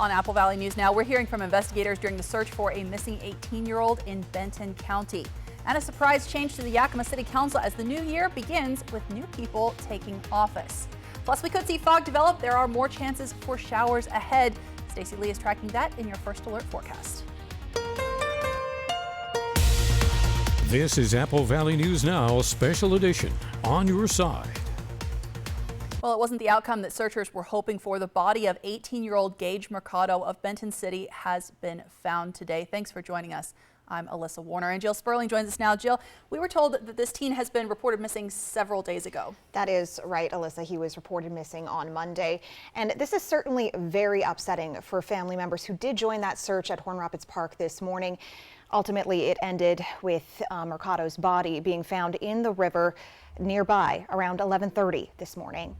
On Apple Valley News Now, we're hearing from investigators during the search for a missing 18-year-old in Benton County. And a surprise change to the Yakima City Council as the new year begins with new people taking office. Plus, we could see fog develop. There are more chances for showers ahead. Stacey Lee is tracking that in your First Alert forecast. This is Apple Valley News Now, Special Edition, on your side. Well, it wasn't the outcome that searchers were hoping for. The body of 18-year-old Gage Mercado of Benton City has been found today. Thanks for joining us. I'm Alyssa Warner, and Jill Sperling joins us now. Jill, we were told that this teen has been reported missing several days ago. That is right, Alyssa. He was reported missing on Monday, and this is certainly very upsetting for family members who did join that search at Horn Rapids Park this morning. Ultimately, it ended with Mercado's body being found in the river nearby around 11:30 this morning.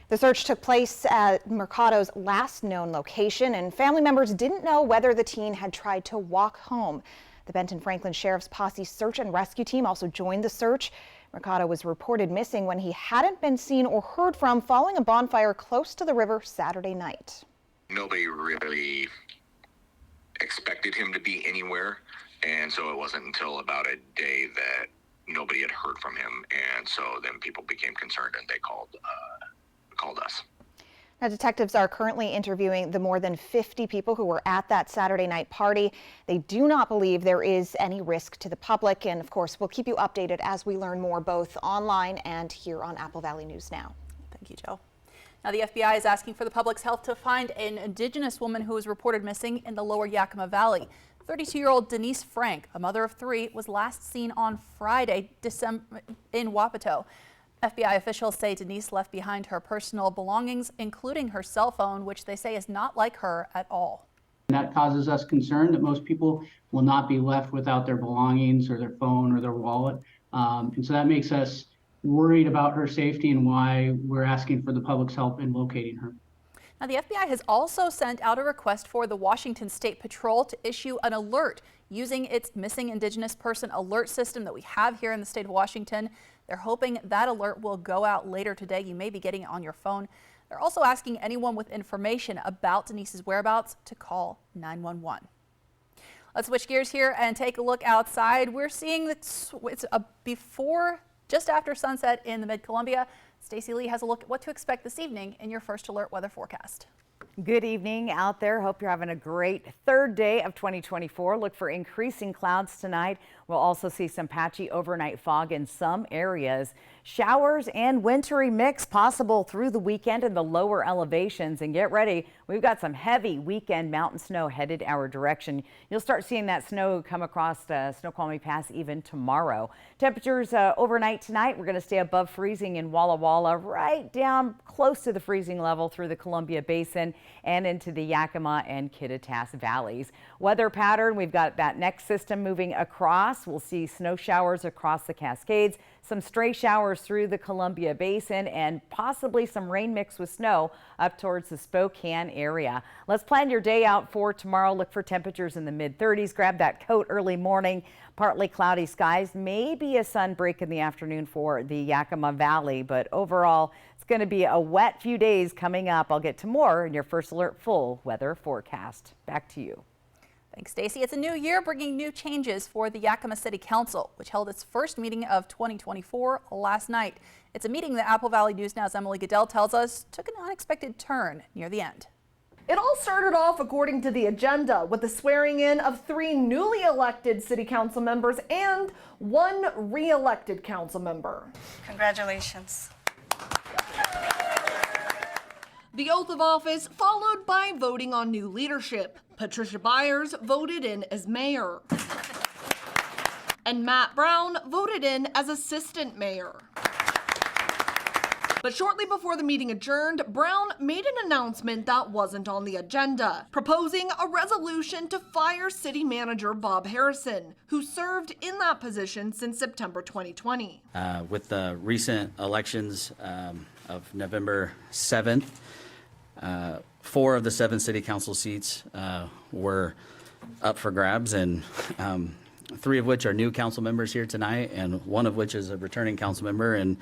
The search took place at Mercado's last known location, and family members didn't know whether the teen had tried to walk home. The Benton Franklin Sheriff's Posse search and rescue team also joined the search. Mercado was reported missing when he hadn't been seen or heard from following a bonfire close to the river Saturday night. Nobody really expected him to be anywhere, and so it wasn't until about a day that nobody had heard from him, and so then people became concerned and they called us. Now, detectives are currently interviewing the more than 50 people who were at that Saturday night party. They do not believe there is any risk to the public, and of course we'll keep you updated as we learn more both online and here on Apple Valley News Now. Thank you, Jill. Now, the FBI is asking for the public's help to find an Indigenous woman who was reported missing in the lower Yakima Valley. 32-year-old Denise Frank, a mother of three, was last seen on Friday in Wapato. FBI officials say Denise left behind her personal belongings, including her cell phone, which they say is not like her at all. That causes us concern that most people will not be left without their belongings or their phone or their wallet. And so that makes us worried about her safety and why we're asking for the public's help in locating her. Now, the FBI has also sent out a request for the Washington State Patrol to issue an alert using its missing Indigenous person alert system that we have here in the state of Washington. They're hoping that alert will go out later today. You may be getting it on your phone. They're also asking anyone with information about Denise's whereabouts to call 911. Let's switch gears here and take a look outside. We're seeing it's just after sunset in the Mid-Columbia. Stacey Lee has a look at what to expect this evening in your First Alert weather forecast. Good evening out there. Hope you're having a great third day of 2024. Look for increasing clouds tonight. We'll also see some patchy overnight fog in some areas. Showers and wintry mix possible through the weekend in the lower elevations. And get ready, we've got some heavy weekend mountain snow headed our direction. You'll start seeing that snow come across Snoqualmie Pass even tomorrow. Temperatures overnight tonight, we're going to stay above freezing in Walla Walla, right down close to the freezing level through the Columbia Basin and into the Yakima and Kittitas valleys. Weather pattern, we've got that next system moving across. We'll see snow showers across the Cascades, some stray showers through the Columbia Basin, and possibly some rain mixed with snow up towards the Spokane area. Let's plan your day out for tomorrow. Look for temperatures in the mid-30s. Grab that coat early morning. Partly cloudy skies, maybe a sun break in the afternoon for the Yakima Valley, but overall it's going to be a wet few days coming up. I'll get to more in your First Alert full weather forecast. Back to you. Thanks, Stacey. It's a new year bringing new changes for the Yakima City Council, which held its first meeting of 2024 last night. It's a meeting that Apple Valley News Now's Emily Goodell tells us took an unexpected turn near the end. It all started off according to the agenda with the swearing in of 3 newly elected city council members and 1 re-elected council member. Congratulations. The oath of office followed by voting on new leadership. Patricia Byers voted in as mayor. And Matt Brown voted in as assistant mayor. But shortly before the meeting adjourned, Brown made an announcement that wasn't on the agenda, proposing a resolution to fire city manager Bob Harrison, who served in that position since September 2020. With the recent elections of November 7th, 4 of the 7 city council seats were up for grabs, and 3 of which are new council members here tonight, and 1 of which is a returning council member. And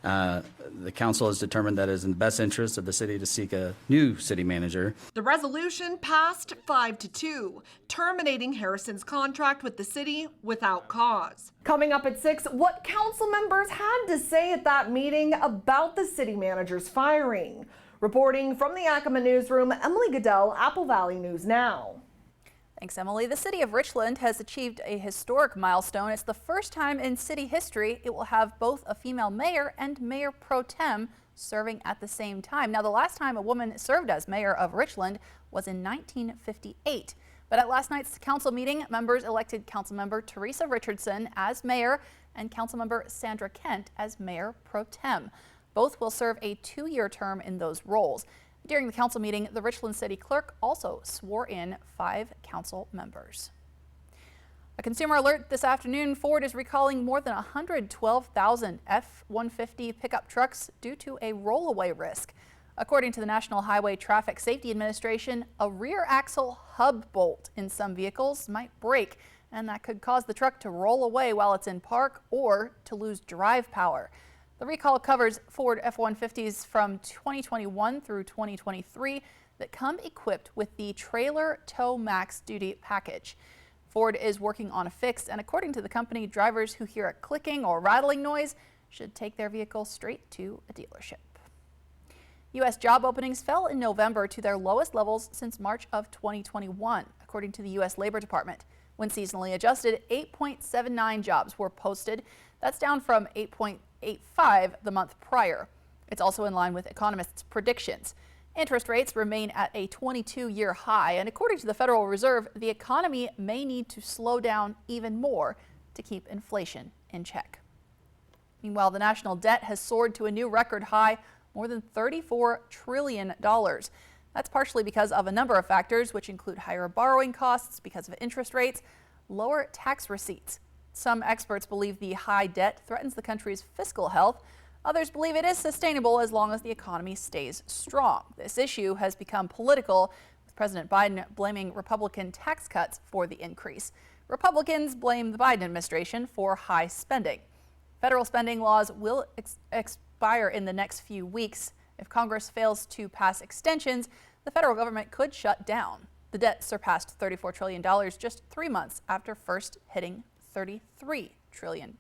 the council has determined that it is in the best interest of the city to seek a new city manager. The resolution passed 5-2, terminating Harrison's contract with the city without cause. Coming up at 6, what council members had to say at that meeting about the city manager's firing. Reporting from the Yakima newsroom, Emily Goodell, Apple Valley News Now. Thanks, Emily. The city of Richland has achieved a historic milestone. It's the first time in city history it will have both a female mayor and mayor pro tem serving at the same time. Now, the last time a woman served as mayor of Richland was in 1958. But at last night's council meeting, members elected Councilmember Teresa Richardson as mayor and Councilmember Sandra Kent as mayor pro tem. Both will serve a 2-year term in those roles. During the council meeting, the Richland City Clerk also swore in 5 council members. A consumer alert this afternoon: Ford is recalling more than 112,000 F-150 pickup trucks due to a rollaway risk. According to the National Highway Traffic Safety Administration, a rear axle hub bolt in some vehicles might break, and that could cause the truck to roll away while it's in park or to lose drive power. The recall covers Ford F-150s from 2021 through 2023 that come equipped with the Trailer Tow Max Duty package. Ford is working on a fix, and according to the company, drivers who hear a clicking or rattling noise should take their vehicle straight to a dealership. U.S. job openings fell in November to their lowest levels since March of 2021, according to the U.S. Labor Department. When seasonally adjusted, 8.79 jobs were posted. That's down from 8.85 the month prior. It's also in line with economists' predictions. Interest rates remain at a 22-year high, and according to the Federal Reserve, the economy may need to slow down even more to keep inflation in check. Meanwhile, the national debt has soared to a new record high, more than $34 trillion. That's partially because of a number of factors, which include higher borrowing costs because of interest rates, lower tax receipts. Some experts believe the high debt threatens the country's fiscal health. Others believe it is sustainable as long as the economy stays strong. This issue has become political, with President Biden blaming Republican tax cuts for the increase. Republicans blame the Biden administration for high spending. Federal spending laws will expire in the next few weeks. If Congress fails to pass extensions, the federal government could shut down. The debt surpassed $34 trillion just 3 months after first hitting $33 trillion.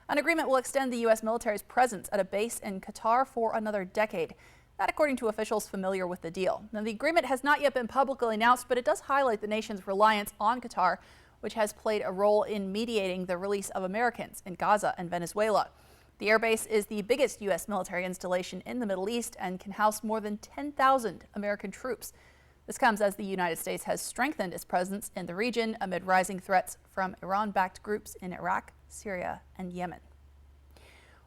An agreement will extend the U.S. military's presence at a base in Qatar for another decade. That, according to officials familiar with the deal. Now, the agreement has not yet been publicly announced, but it does highlight the nation's reliance on Qatar, which has played a role in mediating the release of Americans in Gaza and Venezuela. The airbase is the biggest U.S. military installation in the Middle East and can house more than 10,000 American troops. This comes as the United States has strengthened its presence in the region amid rising threats from Iran-backed groups in Iraq, Syria, and Yemen.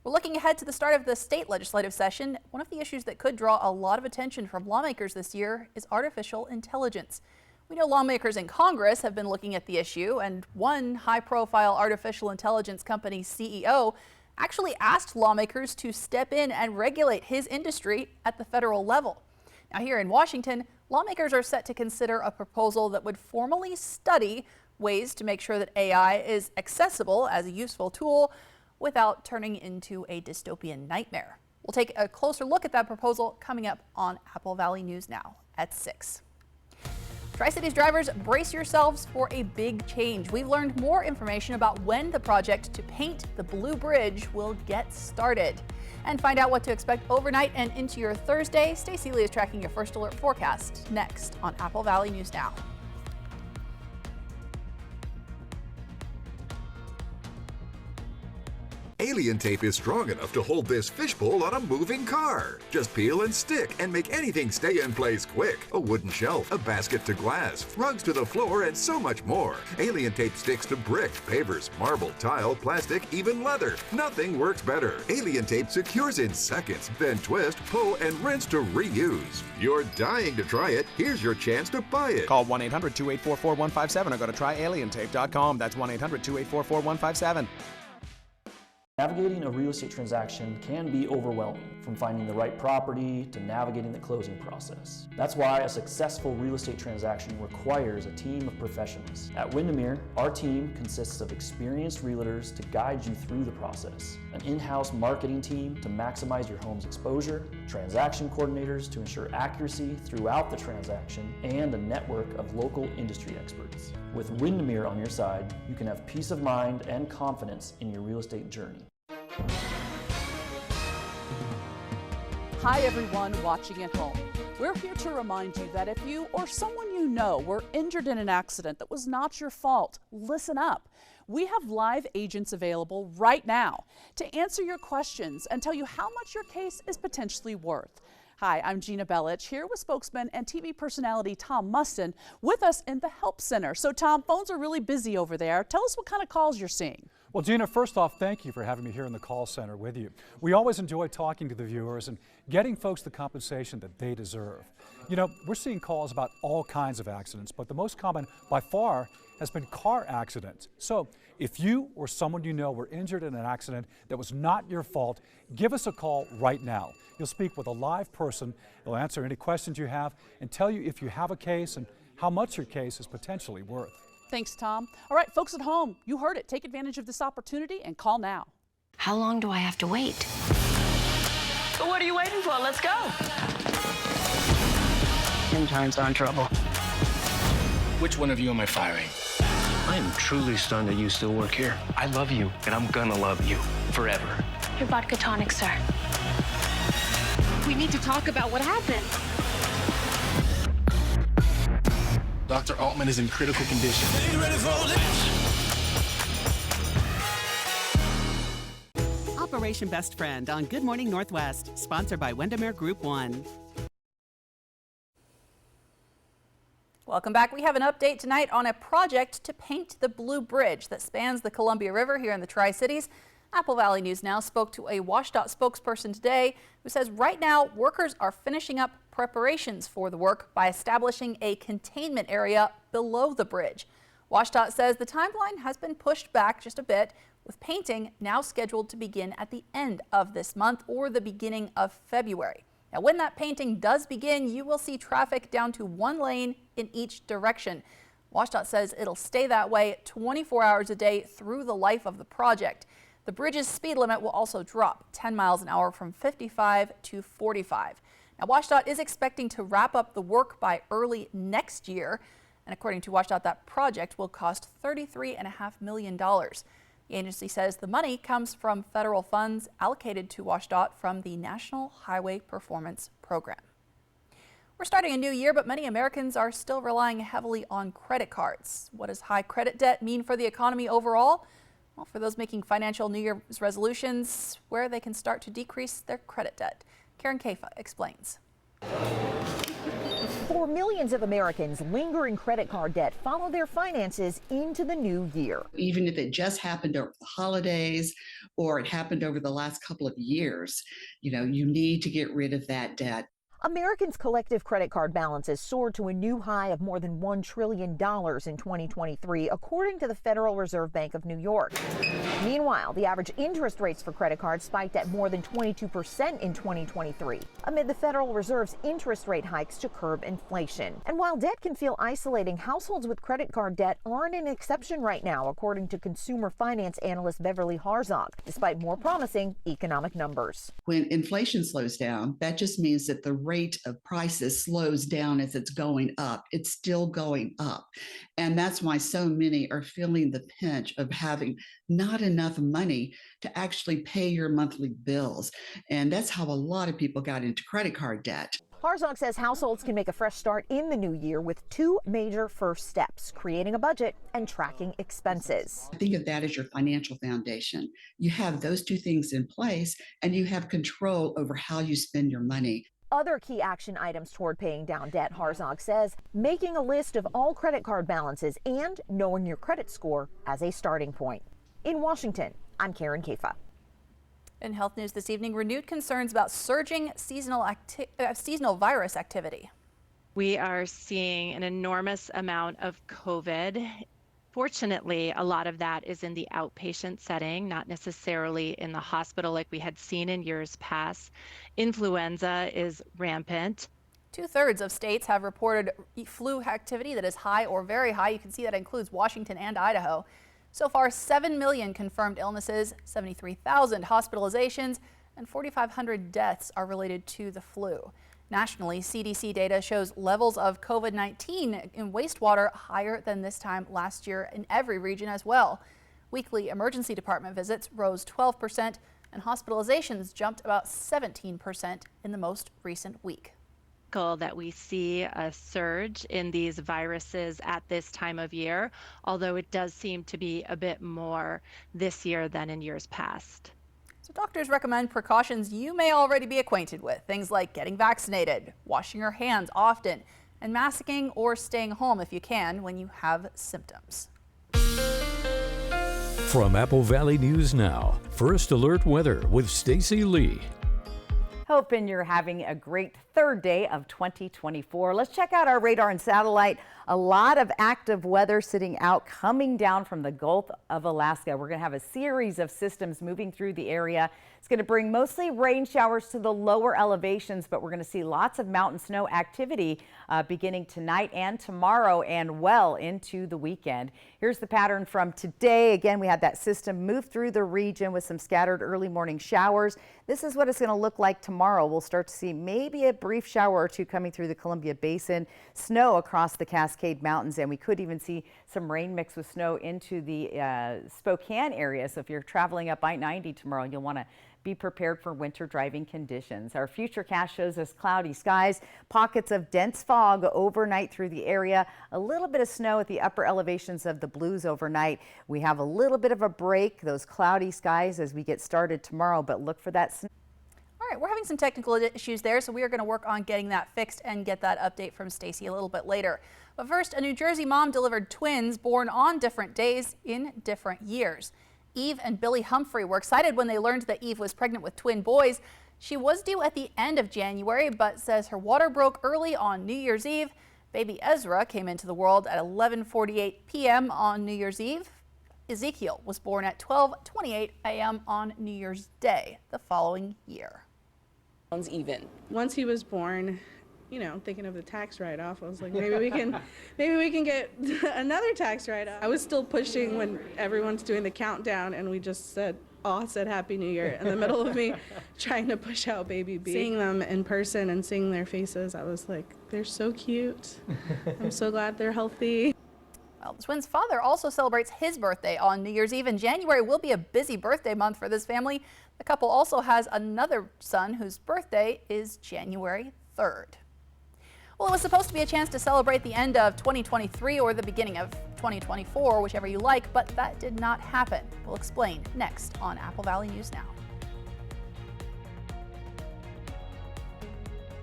We're looking ahead to the start of the state legislative session. One of the issues that could draw a lot of attention from lawmakers this year is artificial intelligence. We know lawmakers in Congress have been looking at the issue, and one high-profile artificial intelligence company CEO actually asked lawmakers to step in and regulate his industry at the federal level. Now, here in Washington, lawmakers are set to consider a proposal that would formally study ways to make sure that AI is accessible as a useful tool without turning into a dystopian nightmare. We'll take a closer look at that proposal coming up on Apple Valley News Now at 6. Tri-Cities drivers, brace yourselves for a big change. We've learned more information about when the project to paint the Blue Bridge will get started. And find out what to expect overnight and into your Thursday. Stacey Lee is tracking your first alert forecast next on Apple Valley News Now. Alien tape is strong enough to hold this fishbowl on a moving car. Just peel and stick and make anything stay in place quick. A wooden shelf, a basket to glass, rugs to the floor, and so much more. Alien tape sticks to brick, pavers, marble, tile, plastic, even leather. Nothing works better. Alien tape secures in seconds, then twist, pull, and rinse to reuse. You're dying to try it. Here's your chance to buy it. Call 1-800-284-4157 or go to tryalientape.com. That's 1-800-284-4157. Navigating a real estate transaction can be overwhelming, from finding the right property to navigating the closing process. That's why a successful real estate transaction requires a team of professionals. At Windermere, our team consists of experienced realtors to guide you through the process, an in-house marketing team to maximize your home's exposure, transaction coordinators to ensure accuracy throughout the transaction, and a network of local industry experts. With Windermere on your side, you can have peace of mind and confidence in your real estate journey. Hi everyone watching at home. We're here to remind you that if you or someone you know were injured in an accident that was not your fault, listen up. We have live agents available right now to answer your questions and tell you how much your case is potentially worth. Hi, I'm Gina Bellich, here with spokesman and TV personality Tom Mustin with us in the Help Center. So Tom, phones are really busy over there. Tell us what kind of calls you're seeing. Well, Gina, first off, thank you for having me here in the call center with you. We always enjoy talking to the viewers and getting folks the compensation that they deserve. You know, we're seeing calls about all kinds of accidents, but the most common by far has been car accidents. So if you or someone you know were injured in an accident that was not your fault, give us a call right now. You'll speak with a live person. They'll answer any questions you have and tell you if you have a case and how much your case is potentially worth. Thanks, Tom. All right, folks at home, you heard it. Take advantage of this opportunity and call now. How long do I have to wait? But what are you waiting for? Let's go. Interns are in trouble. Which one of you am I firing? I am truly stunned that you still work here. I love you, and I'm gonna love you forever. Your vodka tonic, sir. We need to talk about what happened. Dr. Altman is in critical condition. Are you ready for this? Operation Best Friend on Good Morning Northwest, sponsored by Windermere Group 1. Welcome back. We have an update tonight on a project to paint the Blue Bridge that spans the Columbia River here in the Tri-Cities. Apple Valley News Now spoke to a WashDOT spokesperson today who says right now workers are finishing up preparations for the work by establishing a containment area below the bridge. WashDOT says the timeline has been pushed back just a bit, with painting now scheduled to begin at the end of this month or the beginning of February. Now, when that painting does begin, you will see traffic down to one lane in each direction. WashDOT says it'll stay that way 24 hours a day through the life of the project. The bridge's speed limit will also drop 10 miles an hour from 55 to 45. Now, WashDOT is expecting to wrap up the work by early next year. And according to WashDOT, that project will cost $33.5 million. The agency says the money comes from federal funds allocated to WashDOT from the National Highway Performance Program. We're starting a new year, but many Americans are still relying heavily on credit cards. What does high credit debt mean for the economy overall? Well, for those making financial New Year's resolutions, where they can start to decrease their credit debt. Karen Kaifa explains. For millions of Americans, lingering credit card debt follow their finances into the new year. Even if it just happened over the holidays or it happened over the last couple of years, you need to get rid of that debt. Americans' collective credit card balances soared to a new high of more than $1 trillion in 2023, according to the Federal Reserve Bank of New York. Meanwhile, the average interest rates for credit cards spiked at more than 22% in 2023, amid the Federal Reserve's interest rate hikes to curb inflation. And while debt can feel isolating, households with credit card debt aren't an exception right now, according to consumer finance analyst Beverly Harzog, despite more promising economic numbers. When inflation slows down, that just means that the rate of prices slows down as it's going up. It's still going up. And that's why so many are feeling the pinch of having not enough money to actually pay your monthly bills. And that's how a lot of people got into credit card debt. Harzog says households can make a fresh start in the new year with two major first steps: creating a budget and tracking expenses. Think of that as your financial foundation. You have those two things in place and you have control over how you spend your money. Other key action items toward paying down debt, Harzog says, making a list of all credit card balances and knowing your credit score as a starting point. In Washington, I'm Karen Kaifa. In health news this evening, renewed concerns about surging seasonal virus activity. We are seeing an enormous amount of COVID Fortunately, a lot of that is in the outpatient setting, not necessarily in the hospital like we had seen in years past. Influenza is rampant. 2/3 of states have reported flu activity that is high or very high. You can see that includes Washington and Idaho. So far, 7 million confirmed illnesses, 73,000 hospitalizations, and 4,500 deaths are related to the flu. Nationally, CDC data shows levels of COVID-19 in wastewater higher than this time last year in every region as well. Weekly emergency department visits rose 12%, and hospitalizations jumped about 17% in the most recent week. That we see a surge in these viruses at this time of year, although it does seem to be a bit more this year than in years past. So doctors recommend precautions you may already be acquainted with, things like getting vaccinated, washing your hands often, and masking or staying home if you can when you have symptoms. From Apple Valley News Now, First Alert Weather with Stacy Lee. Hoping you're having a great third day of 2024. Let's check out our radar and satellite. A lot of active weather sitting out, coming down from the Gulf of Alaska. We're going to have a series of systems moving through the area. It's going to bring mostly rain showers to the lower elevations, but we're going to see lots of mountain snow activity beginning tonight and tomorrow and well into the weekend. Here's the pattern from today. Again, we had that system move through the region with some scattered early morning showers. This is what it's going to look like tomorrow. We'll start to see maybe a brief shower or two coming through the Columbia Basin, snow across the Cascade Mountains, and we could even see some rain mixed with snow into the Spokane area. So if you're traveling up I-90 tomorrow, you'll want to be prepared for winter driving conditions. Our futurecast shows us cloudy skies, pockets of dense fog overnight through the area, a little bit of snow at the upper elevations of the Blues overnight. We have a little bit of a break, those cloudy skies as we get started tomorrow, but look for that snow. All right, we're having some technical issues there, so we are going to work on getting that fixed and get that update from Stacy a little bit later. But first, a New Jersey mom delivered twins born on different days in different years. Eve and Billy Humphrey were excited when they learned that Eve was pregnant with twin boys. She was due at the end of January, but says her water broke early on New Year's Eve. Baby Ezra came into the world at 11:48 p.m. on New Year's Eve. Ezekiel was born at 12:28 a.m. on New Year's Day the following year. Even. Once he was born, you know, thinking of the tax write-off, I was like, maybe we can get another tax write-off. I was still pushing when everyone's doing the countdown, and we just said Happy New Year in the middle of me trying to push out baby B. Seeing them in person and seeing their faces, I was like, they're so cute. I'm so glad they're healthy. Well, the twins' father also celebrates his birthday on New Year's Eve, and January will be a busy birthday month for this family. The couple also has another son whose birthday is January 3rd. Well, it was supposed to be a chance to celebrate the end of 2023 or the beginning of 2024, whichever you like, but that did not happen. We'll explain next on Apple Valley News Now.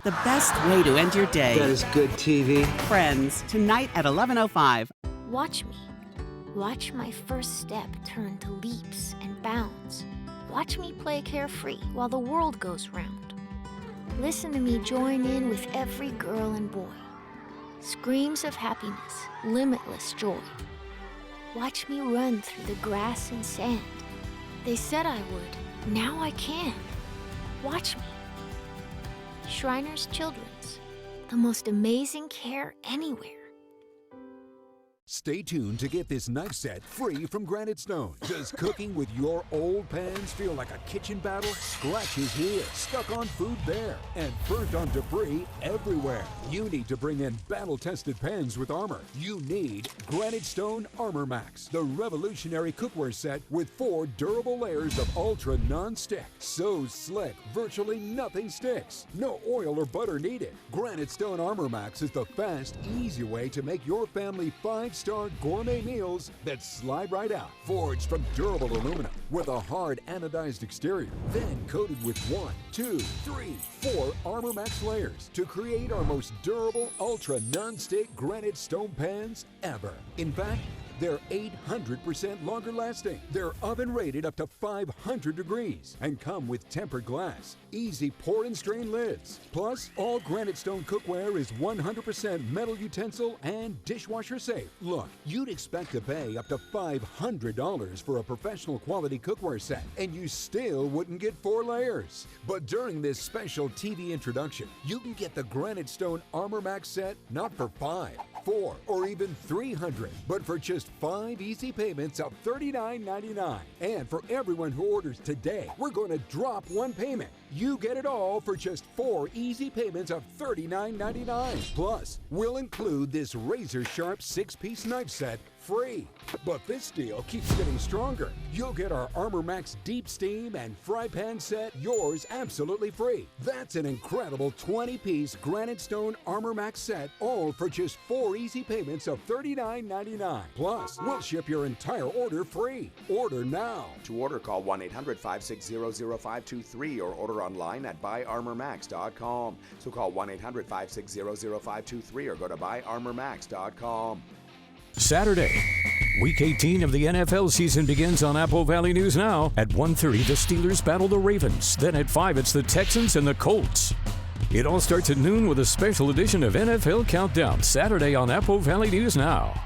The best way to end your day. That is good TV. Friends, tonight at 11:05. Watch me. Watch my first step turn to leaps and bounds. Watch me play carefree while the world goes round. Listen to me join in with every girl and boy. Screams of happiness, limitless joy. Watch me run through the grass and sand. They said I would, now I can. Watch me. Shriners Children's, the most amazing care anywhere. Stay tuned to get this knife set free from Granite Stone. Does cooking with your old pans feel like a kitchen battle? Scratches here, stuck on food there, and burnt on debris everywhere. You need to bring in battle-tested pans with armor. You need Granite Stone Armor Max, the revolutionary cookware set with 4 durable layers of ultra non-stick. So slick, virtually nothing sticks. No oil or butter needed. Granite Stone Armor Max is the fast, easy way to make your family 5-star gourmet meals that slide right out. Forged from durable aluminum with a hard anodized exterior, then coated with 1, 2, 3, 4 Armor Max layers to create our most durable ultra non-stick Granite Stone pans ever. In fact, They're 800% longer lasting. They're oven rated up to 500 degrees and come with tempered glass, easy pour and strain lids. Plus, all Granite Stone cookware is 100% metal utensil and dishwasher safe. Look, you'd expect to pay up to $500 for a professional quality cookware set, and you still wouldn't get 4 layers. But during this special TV introduction, you can get the Granite Stone Armor Max set not for $500, $400, or even $300, but for just 5 easy payments of $39.99. And for everyone who orders today, we're going to drop 1 payment. You get it all for just 4 easy payments of $39.99. Plus, we'll include this razor-sharp 6-piece knife set free. But this deal keeps getting stronger. You'll get our Armor Max Deep Steam and Fry Pan set, yours absolutely free. That's an incredible 20-piece Granite Stone Armor Max set, all for just 4 easy payments of $39.99. Plus, we'll ship your entire order free. Order now. To order, call 1-800-560-0523 or order online at buyarmormax.com. So call 1-800-560-0523 or go to buyarmormax.com. Saturday, Week 18 of the NFL season begins on Apple Valley News Now. At 1:30, the Steelers battle the Ravens. Then at 5, it's the Texans and the Colts. It all starts at noon with a special edition of NFL Countdown, Saturday on Apple Valley News Now.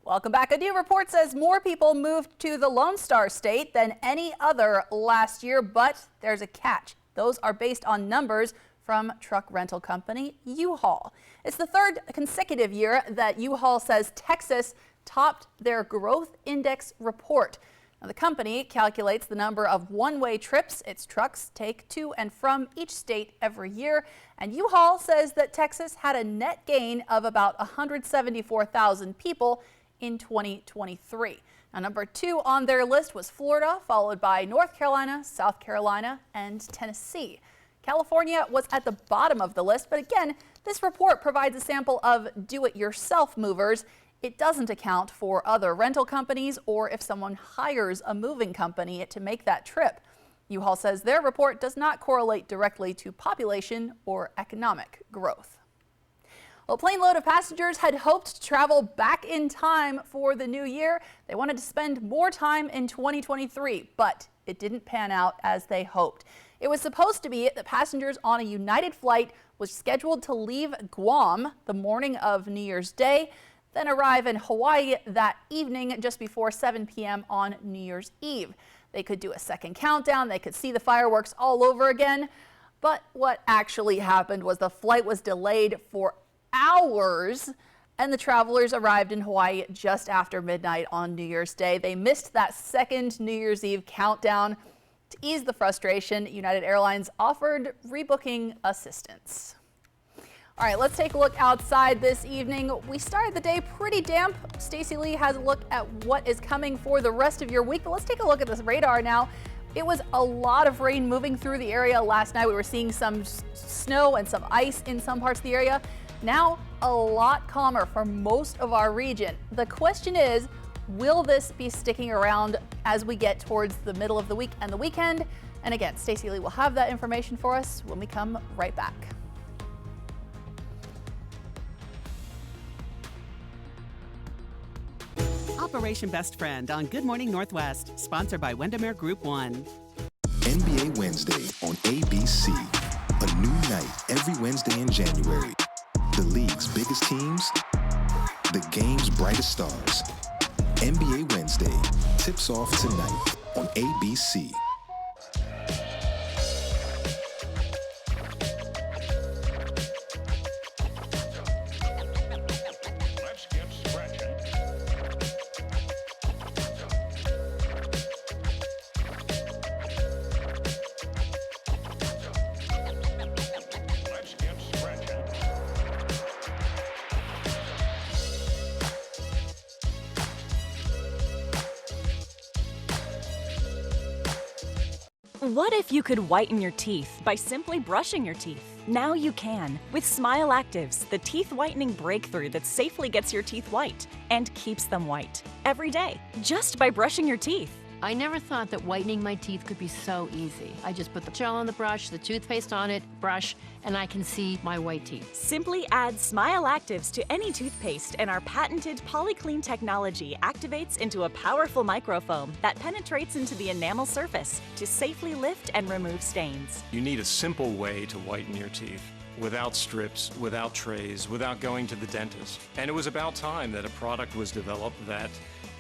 Welcome back. A new report says more people moved to the Lone Star State than any other last year, but there's a catch. Those are based on numbers from truck rental company U-Haul. It's the 3rd consecutive year that U-Haul says Texas topped their growth index report. Now, the company calculates the number of one-way trips its trucks take to and from each state every year, and U-Haul says that Texas had a net gain of about 174,000 people in 2023. Now, number 2 on their list was Florida, followed by North Carolina, South Carolina, and Tennessee. California was at the bottom of the list, but again, this report provides a sample of do-it-yourself movers. It doesn't account for other rental companies or if someone hires a moving company to make that trip. U-Haul says their report does not correlate directly to population or economic growth. Well, a plane load of passengers had hoped to travel back in time for the new year. They wanted to spend more time in 2023, but it didn't pan out as they hoped. It was supposed to be that passengers on a United flight was scheduled to leave Guam the morning of New Year's Day, then arrive in Hawaii that evening just before 7 p.m. on New Year's Eve. They could do a second countdown, they could see the fireworks all over again. But what actually happened was the flight was delayed for hours, and the travelers arrived in Hawaii just after midnight on New Year's Day. They missed that second New Year's Eve countdown. To ease the frustration, United Airlines offered rebooking assistance. All right, let's take a look outside this evening. We started the day pretty damp. Stacey Lee has a look at what is coming for the rest of your week, but let's take a look at this radar now. It was a lot of rain moving through the area last night. We were seeing some snow and some ice in some parts of the area. Now, a lot calmer for most of our region. The question is, will this be sticking around as we get towards the middle of the week and the weekend? And again, Stacey Lee will have that information for us when we come right back. Operation Best Friend on Good Morning Northwest, sponsored by Windermere Group 1. NBA Wednesday on ABC. A new night every Wednesday in January. The league's biggest teams, the game's brightest stars. NBA Wednesday tips off tonight on ABC. Let's get scratching. Let's get scratching. What if you could whiten your teeth by simply brushing your teeth? Now you can with Smile Actives, the teeth whitening breakthrough that safely gets your teeth white and keeps them white every day just by brushing your teeth. I never thought that whitening my teeth could be so easy. I just put the gel on the brush, the toothpaste on it, brush, and I can see my white teeth. Simply add Smile Actives to any toothpaste and our patented PolyClean technology activates into a powerful microfoam that penetrates into the enamel surface to safely lift and remove stains. You need a simple way to whiten your teeth. Without strips, without trays, without going to the dentist. And it was about time that a product was developed that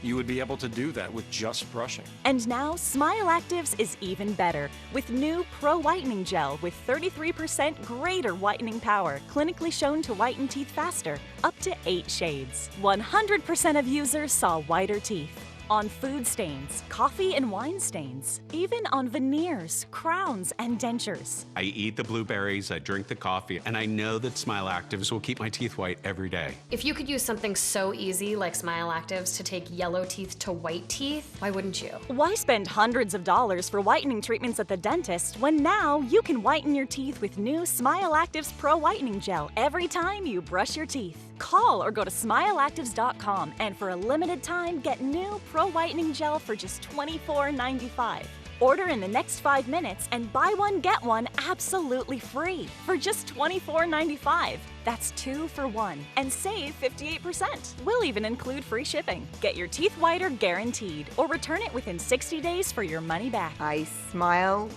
you would be able to do that with just brushing. And now, Smile Actives is even better with new Pro Whitening Gel with 33% greater whitening power, clinically shown to whiten teeth faster, up to 8 shades. 100% of users saw whiter teeth. On food stains, coffee and wine stains, even on veneers, crowns, and dentures. I eat the blueberries, I drink the coffee, and I know that Smile Actives will keep my teeth white every day. If you could use something so easy like Smile Actives to take yellow teeth to white teeth, why wouldn't you? Why spend hundreds of dollars for whitening treatments at the dentist when now you can whiten your teeth with new Smile Actives Pro Whitening Gel every time you brush your teeth? Call or go to smileactives.com and for a limited time get new Pro Whitening Gel for just $24.95. Order in the next 5 minutes and buy one get one absolutely free for just $24.95. That's 2 for 1 and save 58%. We'll even include free shipping. Get your teeth whiter guaranteed or return it within 60 days for your money back. I smile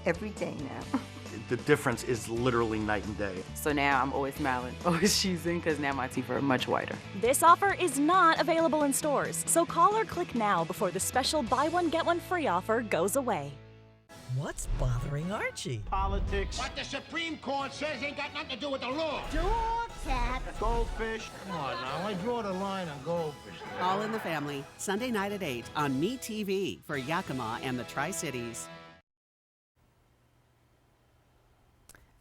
every day now. The difference is literally night and day. So now I'm always smiling, always choosing, because now my teeth are much whiter. This offer is not available in stores, so call or click now before the special buy one get one free offer goes away. What's bothering Archie? Politics. What the Supreme Court says ain't got nothing to do with the law. Dog cat. Goldfish. Come on now, I draw the line on goldfish. All in the Family, Sunday night at 8 on MeTV for Yakima and the Tri-Cities.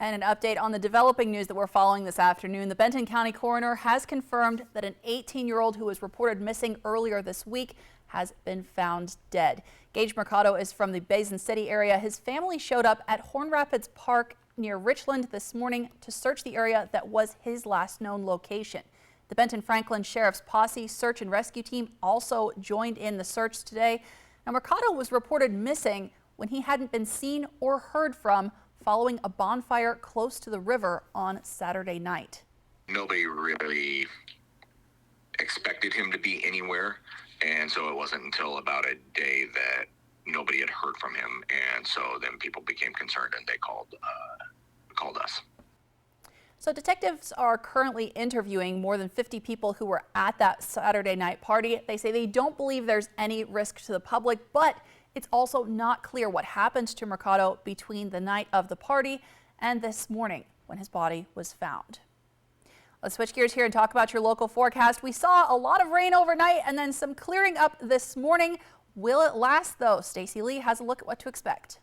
And an update on the developing news that we're following this afternoon. The Benton County coroner has confirmed that an 18-year-old who was reported missing earlier this week has been found dead. Gage Mercado is from the Basin City area. His family showed up at Horn Rapids Park near Richland this morning to search the area that was his last known location. The Benton Franklin Sheriff's Posse search and rescue team also joined in the search today. Now, Mercado was reported missing when he hadn't been seen or heard from following a bonfire close to the river on Saturday night. Nobody really expected him to be anywhere, and so it wasn't until about a day that nobody had heard from him, and so then people became concerned and they called us. So detectives are currently interviewing more than 50 people who were at that Saturday night party. They say they don't believe there's any risk to the public, but it's also not clear what happened to Mercado between the night of the party and this morning when his body was found. Let's switch gears here and talk about your local forecast. We saw a lot of rain overnight and then some clearing up this morning. Will it last though? Stacey Lee has a look at what to expect.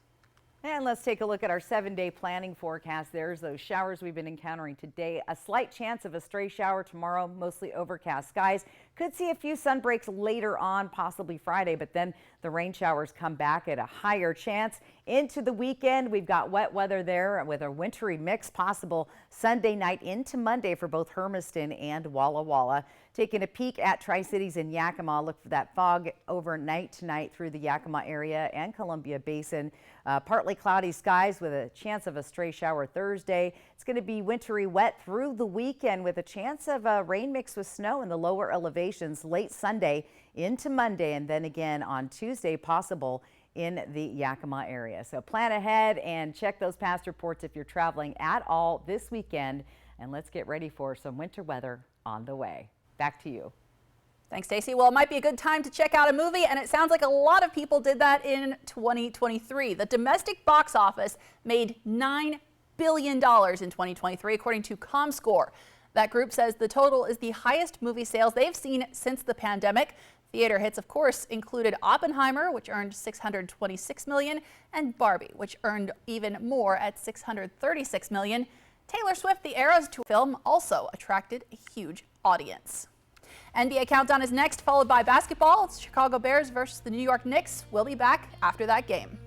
And let's take a look at our 7-day planning forecast. There's those showers we've been encountering today. A slight chance of a stray shower tomorrow, mostly overcast skies. Could see a few sun breaks later on, possibly Friday, but then the rain showers come back at a higher chance. Into the weekend, we've got wet weather there with a wintry mix possible Sunday night into Monday for both Hermiston and Walla Walla. Taking a peek at Tri-Cities and Yakima, look for that fog overnight tonight through the Yakima area and Columbia Basin. Partly cloudy skies with a chance of a stray shower Thursday. It's going to be wintry wet through the weekend with a chance of a rain mix with snow in the lower elevations late Sunday into Monday, and then again on Tuesday possible in the Yakima area. So plan ahead and check those past reports if you're traveling at all this weekend, and let's get ready for some winter weather on the way. Back to you. Thanks, Stacey. Well, it might be a good time to check out a movie, and it sounds like a lot of people did that in 2023. The domestic box office made $9 billion in 2023, according to ComScore. That group says the total is the highest movie sales they've seen since the pandemic. Theater hits, of course, included Oppenheimer, which earned $626 million, and Barbie, which earned even more at $636 million. Taylor Swift, the Eras Tour film, also attracted a huge audience. NBA Countdown is next, followed by basketball. It's Chicago Bears versus the New York Knicks. We'll be back after that game.